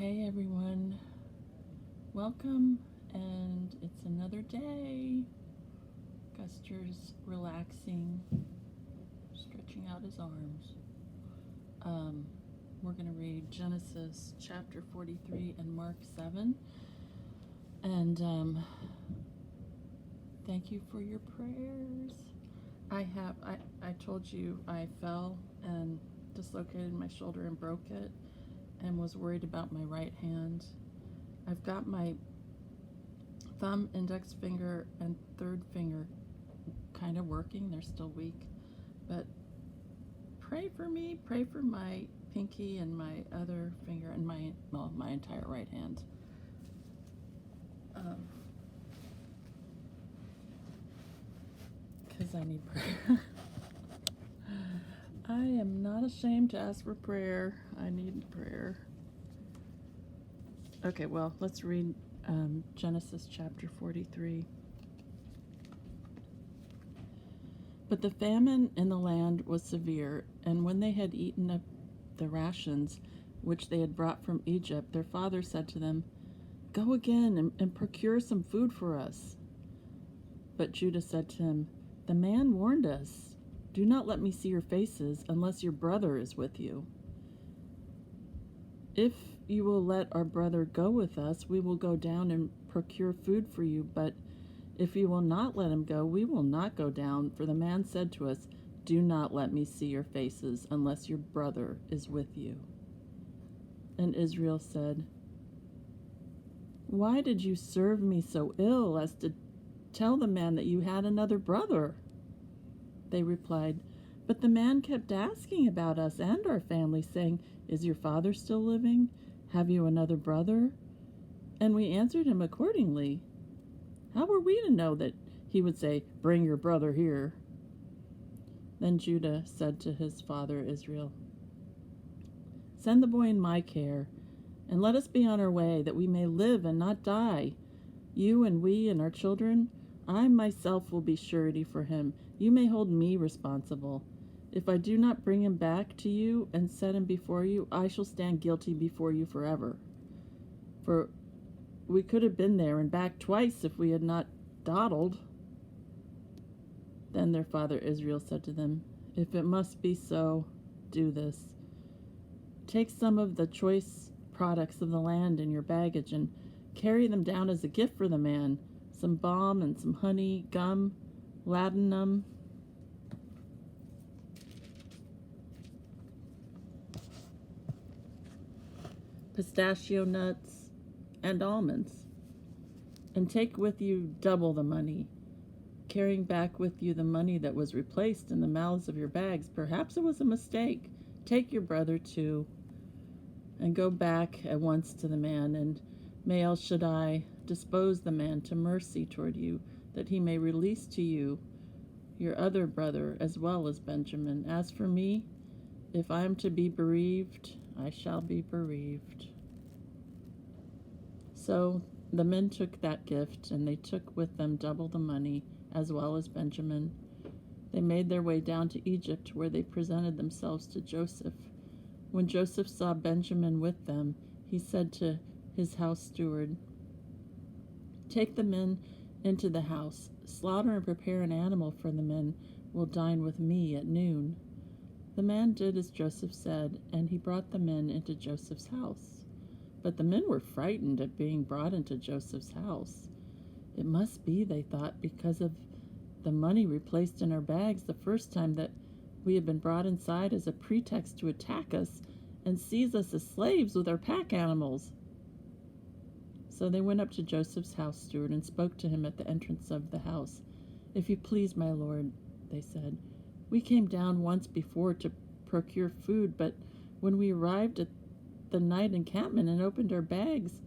Hey everyone, welcome, and it's another day. Guster's relaxing, stretching out his arms. We're going to read Genesis chapter 43 and Mark 7. And thank you for your prayers. I told you I fell and dislocated my shoulder and broke it and was worried about my right hand. I've got my thumb, index finger, and third finger kind of working. They're still weak, but pray for me. Pray for my pinky and my other finger and my entire right hand. Because I need prayer. I am not ashamed to ask for prayer. I need prayer. Okay, well, let's read Genesis chapter 43. But the famine in the land was severe, and when they had eaten up the rations which they had brought from Egypt, their father said to them, "Go again and procure some food for us." But Judah said to him, "The man warned us, 'Do not let me see your faces unless your brother is with you.' If you will let our brother go with us, we will go down and procure food for you. But if you will not let him go, we will not go down. For the man said to us, 'Do not let me see your faces unless your brother is with you.' And Israel said, 'Why did you serve me so ill as to tell the man that you had another brother?' They replied, 'But the man kept asking about us and our family, saying, "Is your father still living? Have you another brother?" And we answered him accordingly. How were we to know that he would say, "Bring your brother here"?' Then Judah said to his father Israel, 'Send the boy in my care, and let us be on our way, that we may live and not die. You and we and our children. I myself will be surety for him. You may hold me responsible. If I do not bring him back to you and set him before you, I shall stand guilty before you forever. For we could have been there and back twice if we had not dawdled.' Then their father Israel said to them, 'If it must be so, do this. Take some of the choice products of the land in your baggage and carry them down as a gift for the man, some balm and some honey, gum, ladanum, pistachio nuts, and almonds. And take with you double the money, carrying back with you the money that was replaced in the mouths of your bags. Perhaps it was a mistake. Take your brother too, and go back at once to the man, and may El Shaddai dispose the man to mercy toward you, that he may release to you your other brother as well as Benjamin. As for me, if I am to be bereaved, I shall be bereaved.' So the men took that gift, and they took with them double the money, as well as Benjamin. They made their way down to Egypt, where they presented themselves to Joseph. When Joseph saw Benjamin with them, he said to his house steward, 'Take the men into the house, slaughter and prepare an animal for the men will dine with me at noon.' The man did as Joseph said, and he brought the men into Joseph's house. But the men were frightened at being brought into Joseph's house. It must be, they thought, because of the money replaced in our bags the first time, that we had been brought inside as a pretext to attack us and seize us as slaves with our pack animals. So they went up to Joseph's house steward and spoke to him at the entrance of the house. 'If you please, my lord,' they said, 'we came down once before to procure food, but when we arrived at the night encampment and opened our bags,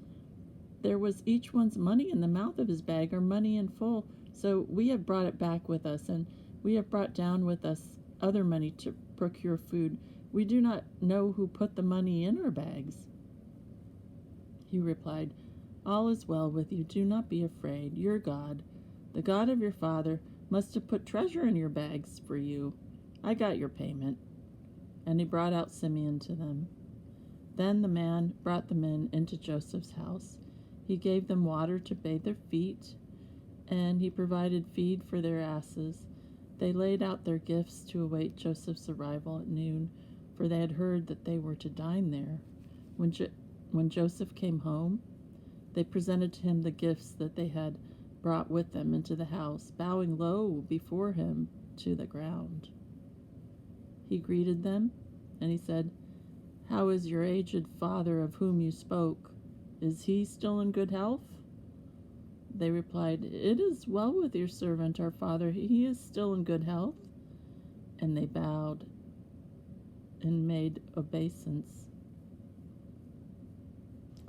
there was each one's money in the mouth of his bag, our money in full. So we have brought it back with us, and we have brought down with us other money to procure food. We do not know who put the money in our bags.' He replied, 'All is well with you. Do not be afraid. Your God, the God of your father, must have put treasure in your bags for you. I got your payment.' And he brought out Simeon to them. Then the man brought the men into Joseph's house. He gave them water to bathe their feet, and he provided feed for their asses. They laid out their gifts to await Joseph's arrival at noon, for they had heard that they were to dine there. When Joseph came home, they presented to him the gifts that they had brought with them into the house, bowing low before him to the ground. He greeted them, and he said, "How is your aged father of whom you spoke? Is he still in good health?" They replied, "It is well with your servant, our father. He is still in good health." And they bowed and made obeisance.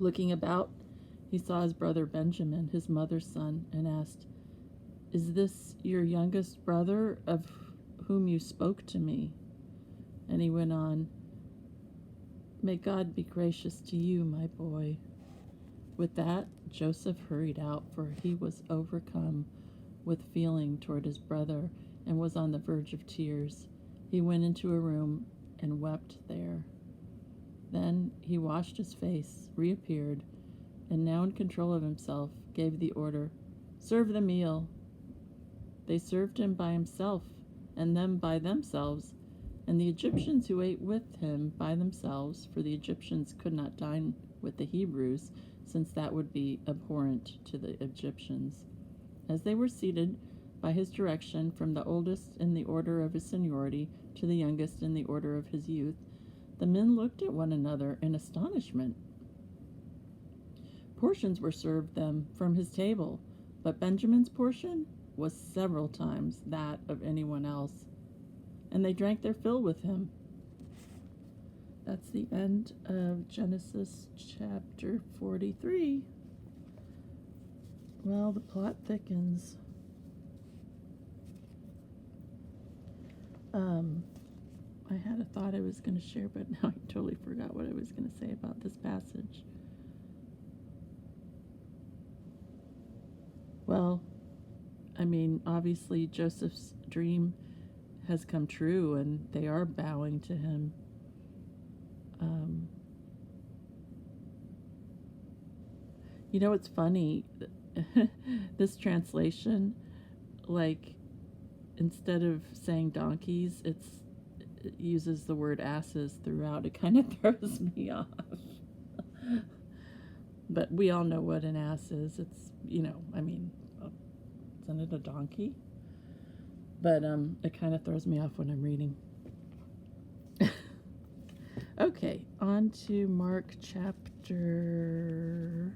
Looking about, he saw his brother Benjamin, his mother's son, and asked, "Is this your youngest brother of whom you spoke to me?" And he went on, "May God be gracious to you, my boy." With that, Joseph hurried out, for he was overcome with feeling toward his brother and was on the verge of tears. He went into a room and wept there. Then he washed his face, reappeared, and now in control of himself, gave the order, "Serve the meal." They served him by himself, and them by themselves, and the Egyptians who ate with him by themselves, for the Egyptians could not dine with the Hebrews, since that would be abhorrent to the Egyptians. As they were seated, by his direction, from the oldest in the order of his seniority to the youngest in the order of his youth, the men looked at one another in astonishment. Portions were served them from his table, but Benjamin's portion was several times that of anyone else, and they drank their fill with him. That's the end of Genesis chapter 43. Well, the plot thickens. I had a thought I was going to share, but now I totally forgot what I was going to say about this passage. Well, I mean, obviously Joseph's dream has come true, and they are bowing to him. You know, it's funny. This translation, like, instead of saying donkeys, it uses the word asses throughout. It kind of throws me off. But we all know what an ass is. It's, I mean, isn't it a donkey? But it kind of throws me off when I'm reading. Okay, on to Mark chapter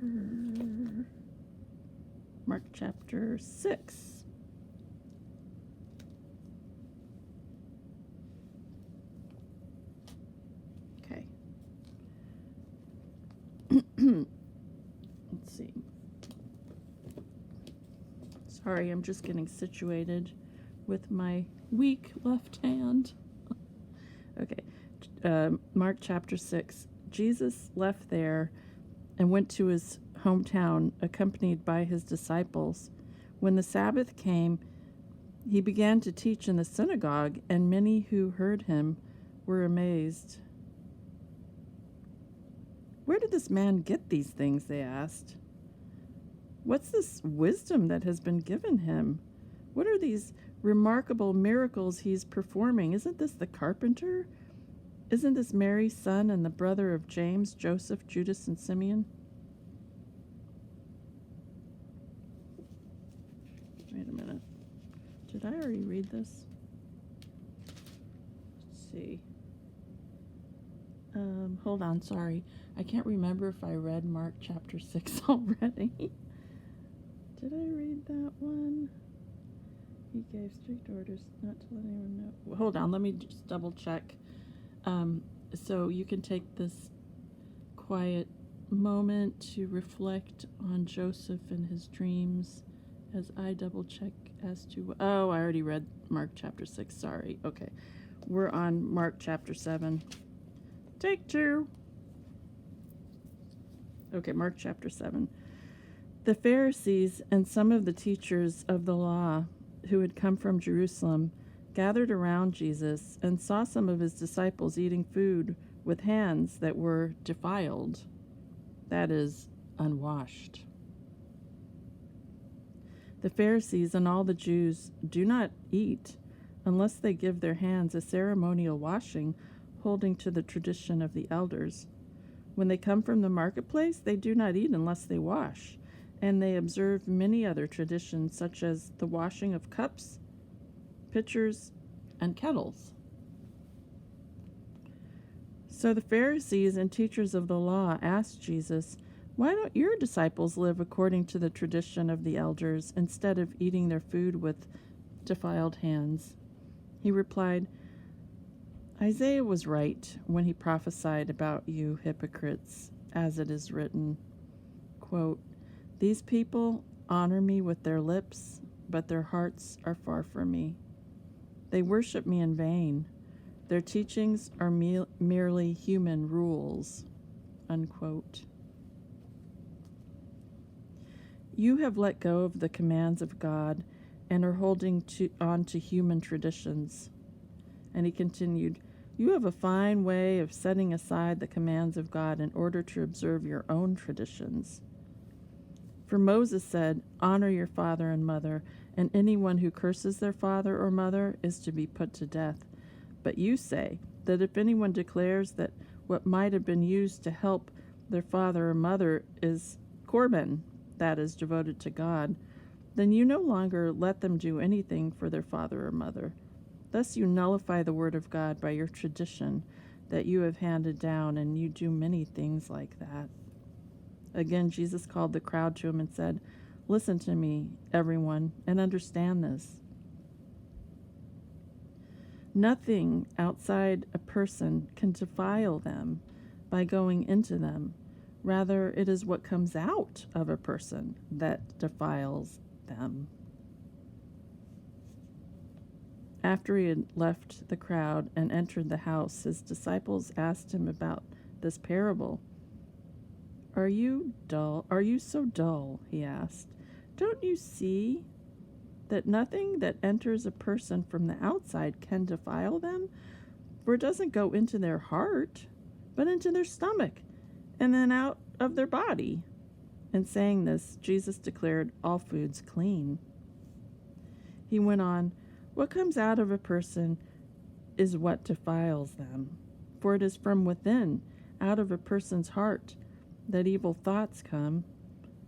6. Okay. Let's see. Sorry, I'm just getting situated with my weak left hand. Okay. Mark chapter 6. Jesus left there and went to his hometown, accompanied by his disciples. When the Sabbath came, he began to teach in the synagogue, and many who heard him were amazed. "Where did this man get these things?" they asked. "What's this wisdom that has been given him? What are these remarkable miracles he's performing? Isn't this the carpenter? Isn't this Mary's son and the brother of James, Joseph, Judas, and Simeon?" Wait a minute. Did I already read this? Let's see. Hold on, sorry. I can't remember if I read Mark chapter 6 already. Did I read that one? He gave strict orders not to let anyone know. Hold on, let me just double check. So you can take this quiet moment to reflect on Joseph and his dreams as I double check as to... Oh, I already read Mark chapter 6, sorry. Okay, we're on Mark chapter 7. Take 2. Okay, Mark chapter 7. The Pharisees and some of the teachers of the law who had come from Jerusalem gathered around Jesus and saw some of his disciples eating food with hands that were defiled, that is, unwashed. The Pharisees and all the Jews do not eat unless they give their hands a ceremonial washing, holding to the tradition of the elders. When they come from the marketplace, they do not eat unless they wash, and they observe many other traditions, such as the washing of cups, pitchers, and kettles. So the Pharisees and teachers of the law asked Jesus, "Why don't your disciples live according to the tradition of the elders instead of eating their food with defiled hands?" He replied, "Isaiah was right when he prophesied about you hypocrites, as it is written, quote, 'These people honor me with their lips, but their hearts are far from me. They worship me in vain. Their teachings are merely human rules,' unquote. You have let go of the commands of God and are holding on to human traditions." And he continued, "You have a fine way of setting aside the commands of God in order to observe your own traditions. For Moses said, 'Honor your father and mother,' and anyone who curses their father or mother is to be put to death. But you say that if anyone declares that what might have been used to help their father or mother is korban, that is devoted to God, then you no longer let them do anything for their father or mother. Thus you nullify the word of God by your tradition that you have handed down, and you do many things like that." Again, Jesus called the crowd to him and said, "Listen to me, everyone, and understand this. Nothing outside a person can defile them by going into them. Rather, it is what comes out of a person that defiles them." After he had left the crowd and entered the house, his disciples asked him about this parable. Are you so dull?" he asked. "Don't you see that nothing that enters a person from the outside can defile them? For it doesn't go into their heart, but into their stomach, and then out of their body." And saying this, Jesus declared all foods clean. He went on, "What comes out of a person is what defiles them. For it is from within, out of a person's heart, that evil thoughts come: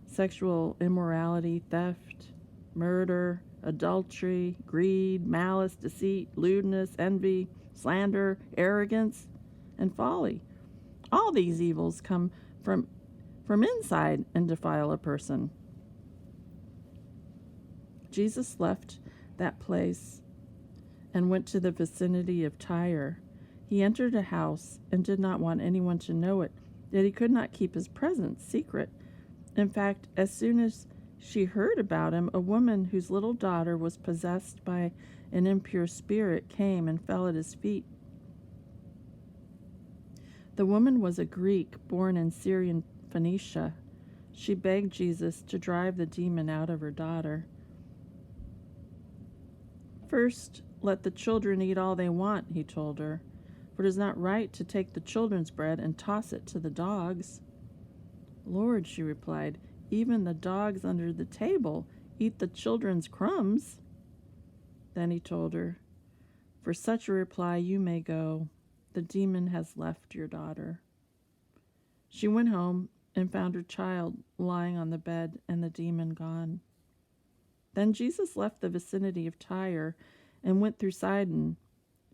sexual immorality, theft, murder, adultery, greed, malice, deceit, lewdness, envy, slander, arrogance, and folly. All these evils come from inside and defile a person." Jesus left that place and went to the vicinity of Tyre. He entered a house and did not want anyone to know it, yet he could not keep his presence secret. In fact, as soon as she heard about him, a woman whose little daughter was possessed by an impure spirit came and fell at his feet. The woman was a Greek born in Syrian Phoenicia. She begged Jesus to drive the demon out of her daughter. "First, let the children eat all they want," he told her, "for it is not right to take the children's bread and toss it to the dogs." "Lord," she replied, "even the dogs under the table eat the children's crumbs." Then he told her, "For such a reply you may go. The demon has left your daughter." She went home and found her child lying on the bed and the demon gone. Then Jesus left the vicinity of Tyre and went through Sidon,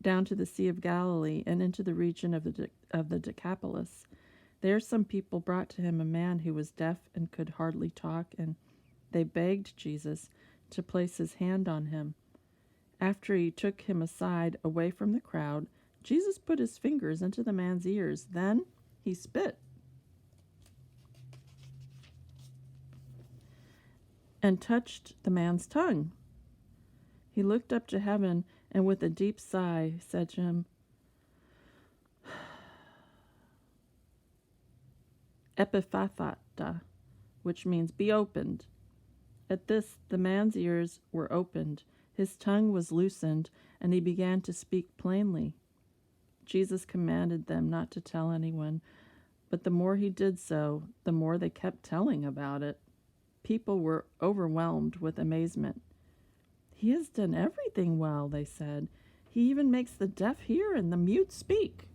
down to the Sea of Galilee and into the region of the Decapolis. There some people brought to him a man who was deaf and could hardly talk, and they begged Jesus to place his hand on him. After he took him aside, away from the crowd, Jesus put his fingers into the man's ears. Then he spit and touched the man's tongue. He looked up to heaven and with a deep sigh said to him, "Epiphathata," which means "be opened." At this, the man's ears were opened, his tongue was loosened, and he began to speak plainly. Jesus commanded them not to tell anyone, but the more he did so, the more they kept telling about it. People were overwhelmed with amazement. "He has done everything well," they said. "He even makes the deaf hear and the mute speak."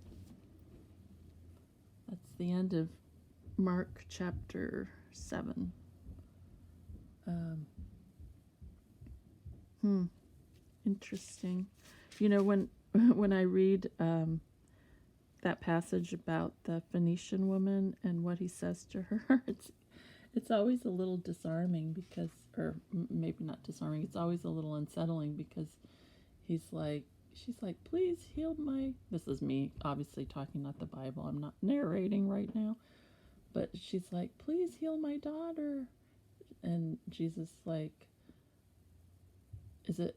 That's the end of Mark chapter 7. Interesting. You know, when I read that passage about the Phoenician woman and what he says to her, it's always a little disarming because, or maybe not disarming, it's always a little unsettling because she's like, "Please heal my," this is me obviously talking, not the Bible, I'm not narrating right now, but she's like, "Please heal my daughter." And Jesus, like, is it,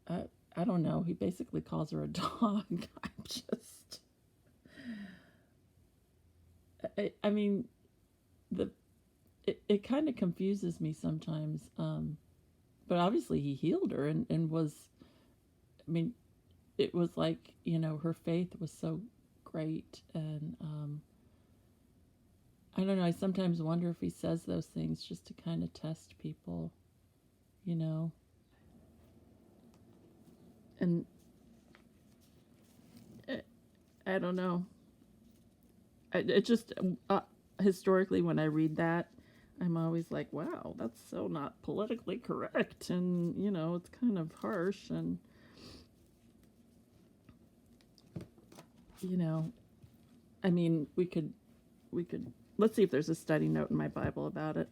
I don't know, he basically calls her a dog. I'm just, I mean, it kind of confuses me sometimes. But obviously he healed her and was, I mean, it was like, her faith was so great. And I don't know, I sometimes wonder if he says those things just to kind of test people, And I don't know. It just, historically, when I read that, I'm always like, wow, that's so not politically correct. And, it's kind of harsh. And, I mean, we could, let's see if there's a study note in my Bible about it.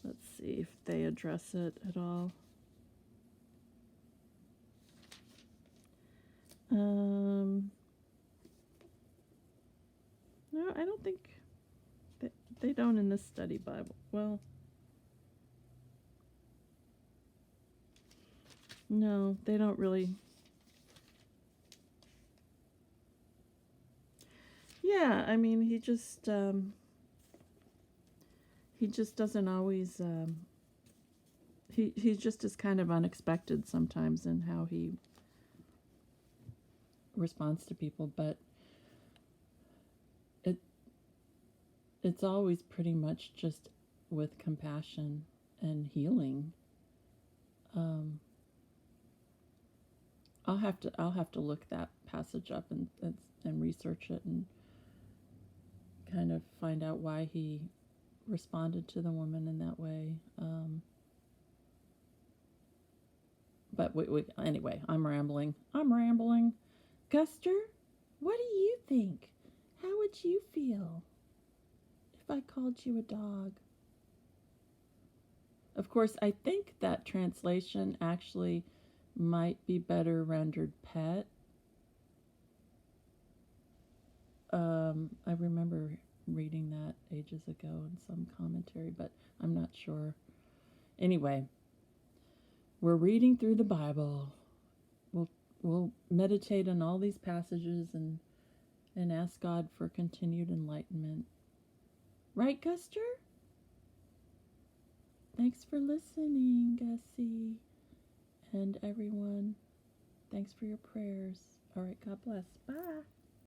Let's see if they address it at all. No, I don't think they don't in this study Bible. Well, no, they don't really. Yeah, I mean, he just doesn't always. He just is kind of unexpected sometimes in how he responds to people, but it's always pretty much just with compassion and healing. I'll have to look that passage up and research it and kind of find out why he responded to the woman in that way. But anyway, I'm rambling. Guster, what do you think? How would you feel if I called you a dog? Of course, I think that translation actually might be better rendered pet. I remember reading that ages ago in some commentary, but I'm not sure. Anyway, we're reading through the Bible. We'll meditate on all these passages and ask God for continued enlightenment. Right, Guster? Thanks for listening, Gussie. And everyone, thanks for your prayers. All right, God bless. Bye.